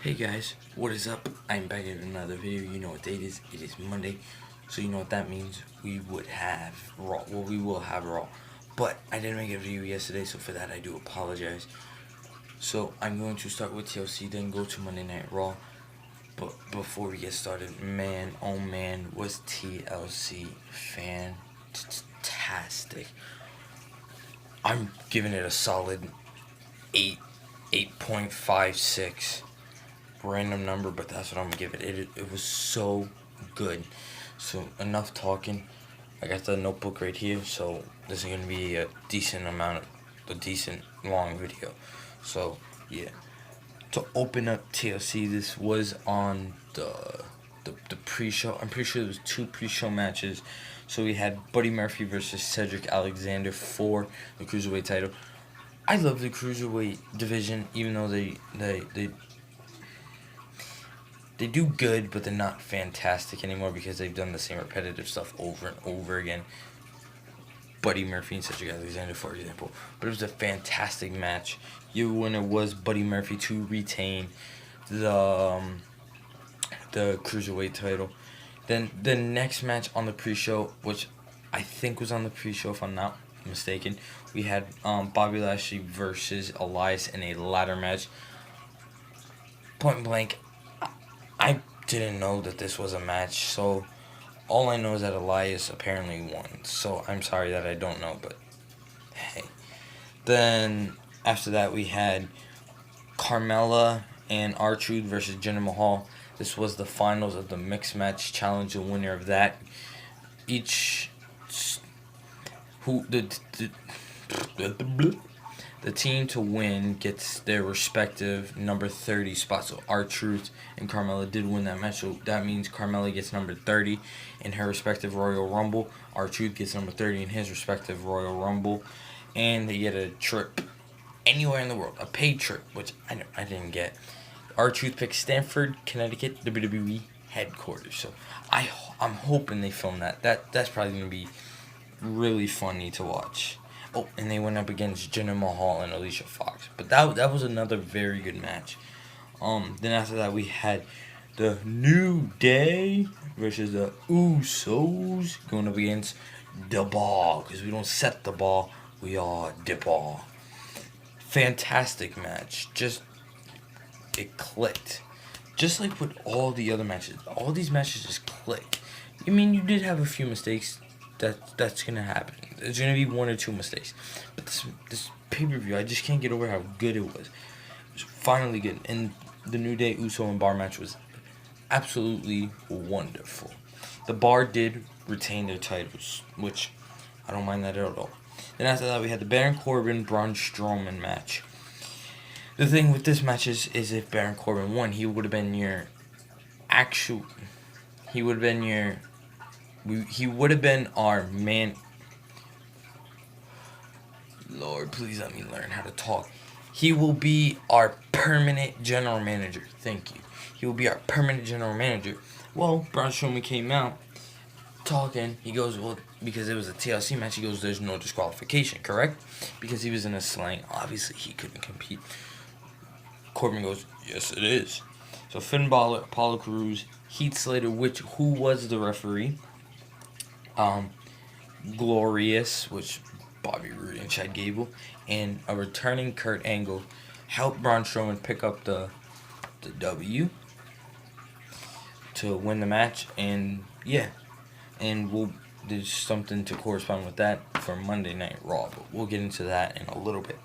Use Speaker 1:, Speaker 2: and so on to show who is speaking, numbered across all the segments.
Speaker 1: Hey guys, what is up? I'm back in another video. You know what date it is? It is Monday. So you know what that means? We would have Raw. Well, we will have Raw. But I didn't make a video yesterday, so for that I do apologize. So I'm going to start with TLC, then go to Monday Night Raw. But before we get started, man, oh man, was TLC fantastic. I'm giving it a solid 8, 8.56. Random number, but that's what I'm gonna give it. It was so good. So enough talking. I got the notebook right here, so this is gonna be a decent long video. So yeah, to open up TLC, this was on the pre-show. I'm pretty sure there was two pre-show matches. So we had Buddy Murphy versus Cedric Alexander for the cruiserweight title. I love the cruiserweight division, even though they do good, but they're not fantastic anymore because they've done the same repetitive stuff over and over again. Buddy Murphy and Cedric Alexander, for example. But it was a fantastic match. Your winner was Buddy Murphy to retain the cruiserweight title. Then the next match on the pre-show, which I think was on the pre-show if I'm not mistaken, we had Bobby Lashley versus Elias in a ladder match. Point blank, I didn't know that this was a match, so all I know is that Elias apparently won. So I'm sorry that I don't know, but hey. Then after that we had Carmella and R-Truth versus Jinder Mahal. This was the finals of the mixed match challenge. The winner of that, each who the team to win gets their respective number 30 spots. So R-Truth and Carmella did win that match. So that means Carmella gets number 30 in her respective Royal Rumble. R-Truth gets number 30 in his respective Royal Rumble. And they get a trip anywhere in the world. A paid trip, which I didn't get. R-Truth picked Stamford, Connecticut, WWE headquarters. So I'm hoping they film that. That's probably going to be really funny to watch. Oh, and they went up against Jinder Mahal and Alicia Fox. But that was another very good match. Then after that we had the New Day versus the Usos going up against the Ball, because we don't set the ball, we are the ball. Fantastic match. Just it clicked. Just like with all the other matches. All these matches just click. I mean, you did have a few mistakes. That's gonna happen. There's gonna be one or two mistakes, but this pay-per-view, I just can't get over how good it was. It was finally good, and the New Day Uso and Bar match was absolutely wonderful. The Bar did retain their titles, which I don't mind that at all. Then after that, we had the Baron Corbin Braun Strowman match. The thing with this match is if Baron Corbin won, he would have been your actual. He would have been your. He would have been our man. Lord, please let me learn how to talk. He will be our permanent general manager. Thank you. He will be our permanent general manager. Well, Braun Strowman came out talking. He goes, well, because it was a TLC match, he goes, there's no disqualification, correct? Because he was in a sling. Obviously, he couldn't compete. Corbin goes, yes, it is. So Finn Balor, Apollo Crews, Heath Slater, who was the referee? Glorious, which Bobby Roode and Chad Gable, and a returning Kurt Angle helped Braun Strowman pick up the W to win the match, and yeah, and there's something to correspond with that for Monday Night Raw, but we'll get into that in a little bit.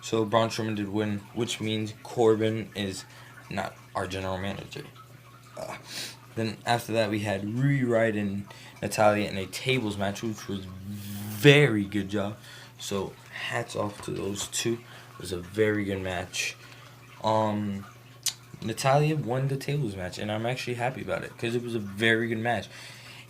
Speaker 1: So Braun Strowman did win, which means Corbin is not our general manager. Then after that, we had Ruby Riott and Natalya in a tables match, which was very good job. So hats off to those two. It was a very good match. Natalya won the tables match, and I'm actually happy about it because it was a very good match.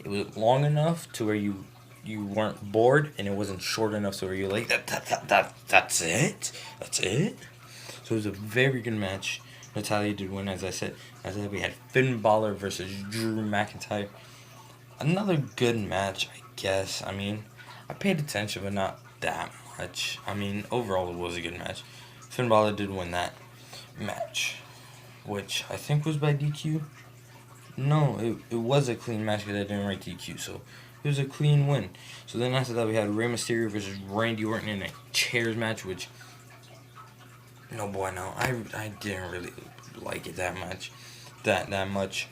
Speaker 1: It was long enough to where you weren't bored, and it wasn't short enough to where you're like that's it. So it was a very good match. Natalya did win, as I said. As I said, we had Finn Balor versus Drew McIntyre. Another good match, I guess. I mean, I paid attention, but not that much. I mean, overall, it was a good match. Finn Balor did win that match. which I think was by DQ. No, it was a clean match because I didn't write DQ, so it was a clean win. So then after that, we had Rey Mysterio versus Randy Orton in a chairs match, which, no boy, no, I didn't really like it that much. That much.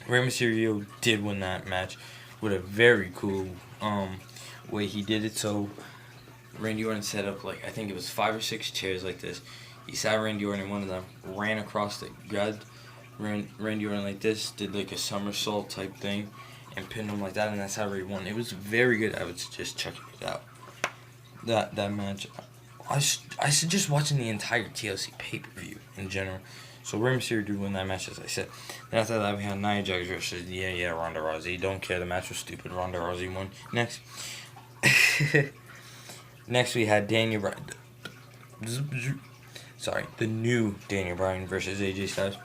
Speaker 1: Rey Mysterio did win that match with a very cool way he did it. So Randy Orton set up, like, I think it was 5 or 6 chairs like this. He sat Randy Orton in one of them, ran across the grabbed Randy Orton like this, did like a somersault type thing, and pinned him like that, and that's how Ray won. It was very good. I would suggest checking it out. That match, I suggest watching the entire TLC pay-per-view in general. So Rey Mysterio did win that match, as I said. Then after that, we had Nia Jax versus Ronda Rousey. Don't care. The match was stupid. Ronda Rousey won. Next. Next, we had Daniel Bryan. Sorry, the new Daniel Bryan versus AJ Styles.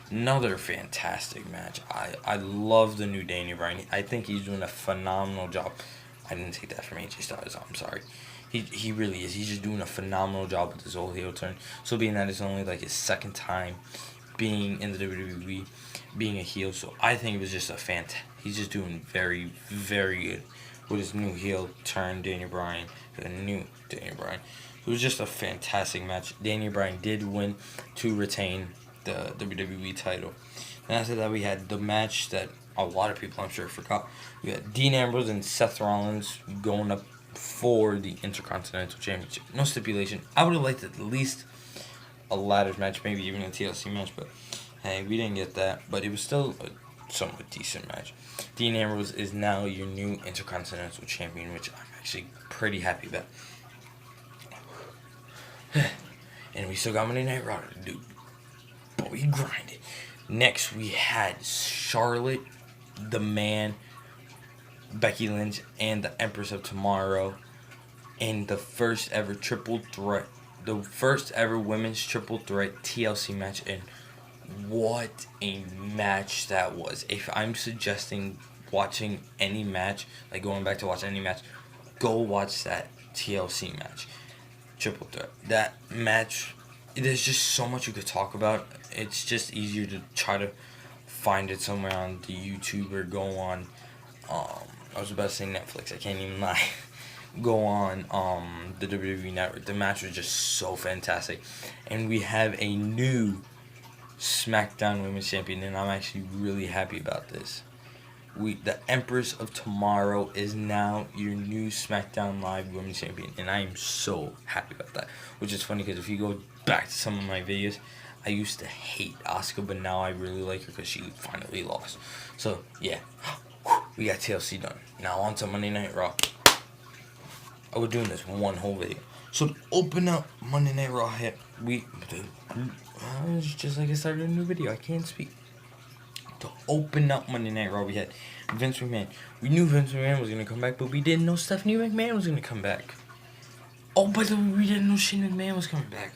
Speaker 1: Another fantastic match. I love the new Daniel Bryan. I think he's doing a phenomenal job. I didn't take that from AJ Styles. I'm sorry. He really is. He's just doing a phenomenal job with this whole heel turn. So being that it's only like his second time being in the WWE, being a heel. So I think it was just he's just doing very, very good with his new heel turn, Daniel Bryan, the new Daniel Bryan. It was just a fantastic match. Daniel Bryan did win to retain the WWE title. And after that, we had the match that a lot of people, I'm sure, forgot. We had Dean Ambrose and Seth Rollins going up for the Intercontinental Championship. No stipulation. I would have liked at least a ladders match, maybe even a TLC match, but hey, we didn't get that. But it was still a somewhat decent match. Dean Ambrose is now your new Intercontinental Champion, which I'm actually pretty happy about. And we still got Monday Night Raw to do. But we grinded. Next, we had Charlotte, the Man, Becky Lynch, and the Empress of Tomorrow in the first ever triple threat. The first ever women's triple threat TLC match. And what a match that was. If I'm suggesting watching any match, like going back to watch any match, go watch that TLC match. Triple threat. That match, there's just so much you could talk about. It's just easier to try to find it somewhere on the YouTube or go on, I was about to say Netflix, I can't even lie. Go on the WWE Network. The match was just so fantastic. And we have a new SmackDown Women's Champion, and I'm actually really happy about this. The Empress of Tomorrow is now your new SmackDown Live Women's Champion, and I am so happy about that. Which is funny because if you go back to some of my videos, I used to hate Asuka, but now I really like her because she finally lost. So yeah, we got TLC done. Now on to Monday Night Raw. I was doing this one whole video. So to open up Monday Night Raw, it's just like I started a new video. I can't speak. To open up Monday Night Raw, we had Vince McMahon. We knew Vince McMahon was going to come back, but we didn't know Stephanie McMahon was going to come back. Oh, by the way, we didn't know Shane McMahon was coming back.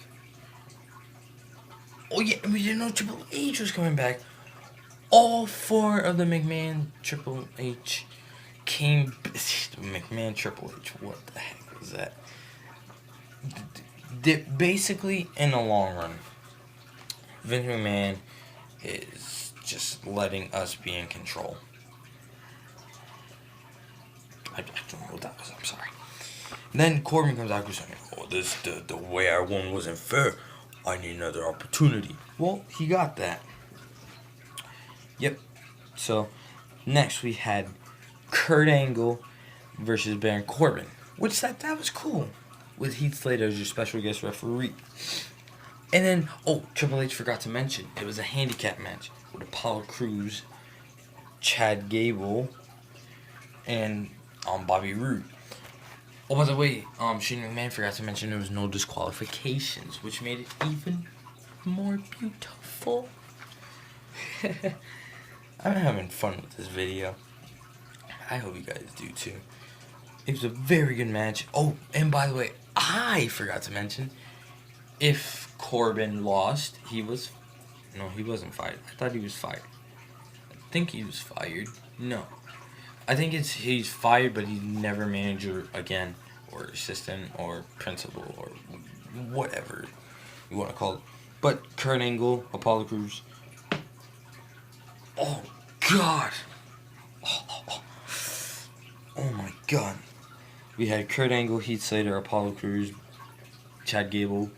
Speaker 1: Oh, yeah, and we didn't know Triple H was coming back. All 4 of the McMahon Triple H came... McMahon Triple H, what the heck was that? Basically, in the long run, Vince McMahon is just letting us be in control. I don't know what that was. I'm sorry. And then Corbin comes out and saying, "Oh, the way I won wasn't fair. I need another opportunity." Well, he got that. Yep. So next we had Kurt Angle versus Baron Corbin, which that was cool, with Heath Slater as your special guest referee. And then, Triple H forgot to mention, it was a handicap match with Apollo Crews, Chad Gable, and Bobby Roode. Oh, by the way, Shane McMahon forgot to mention there was no disqualifications, which made it even more beautiful. I'm having fun with this video. I hope you guys do too. It was a very good match. Oh, and by the way, I forgot to mention, if Corbin lost, he wasn't fired. I thought he was fired. I think he was fired. No. I think he's fired, but he's never manager again, or assistant, or principal, or whatever you want to call it. But Kurt Angle, Apollo Crews. Oh, God. Oh my God. We had Kurt Angle, Heath Slater, Apollo Crews, Chad Gable,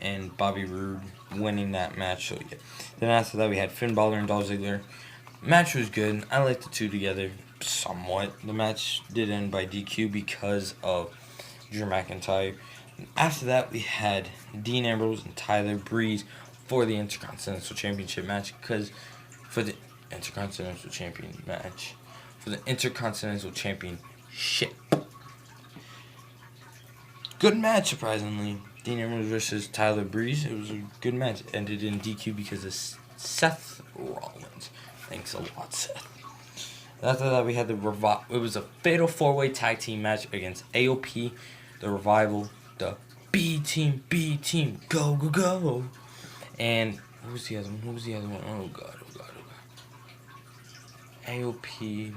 Speaker 1: and Bobby Roode winning that match. So, yeah. Then after that, we had Finn Balor and Dolph Ziggler. Match was good. I liked the two together somewhat. The match did end by DQ because of Drew McIntyre. After that, we had Dean Ambrose and Tyler Breeze for the Intercontinental Championship match. For the Intercontinental Championship. Good match, surprisingly. Dean Ambrose versus Tyler Breeze. It was a good match. Ended in DQ because of Seth Rollins. Thanks a lot, Seth. After that, we had it was a fatal 4-way tag team match against AOP, the Revival, the B Team, go, go, go. And who was the other one? Oh, God. AOP,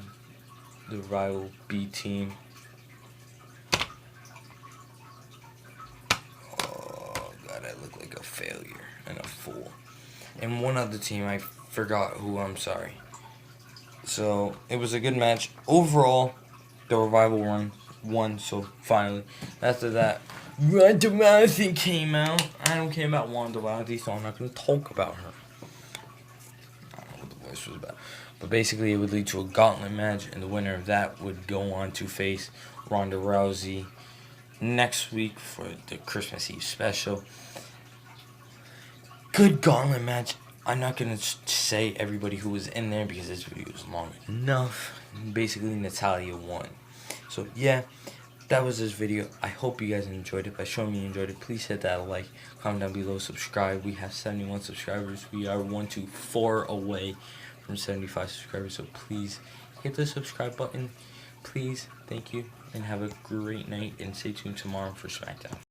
Speaker 1: the Revival, B Team. Oh, God, I look like a failure and a fool. And one other team, I forgot who, I'm sorry. So, it was a good match. Overall, the Revival won, so finally. After that, Ronda Rousey came out. I don't care about Ronda Rousey, so I'm not going to talk about her. I don't know what the voice was about. But basically, it would lead to a gauntlet match, and the winner of that would go on to face Ronda Rousey next week for the Christmas Eve special. Good gauntlet match. I'm not going to say everybody who was in there because this video is long enough. Basically, Natalya won. So, yeah, that was this video. I hope you guys enjoyed it. By showing me you enjoyed it, please hit that like, comment down below, subscribe. We have 71 subscribers. We are 1 to 4 away from 75 subscribers. So, please hit the subscribe button. Please, thank you, and have a great night. And stay tuned tomorrow for SmackDown.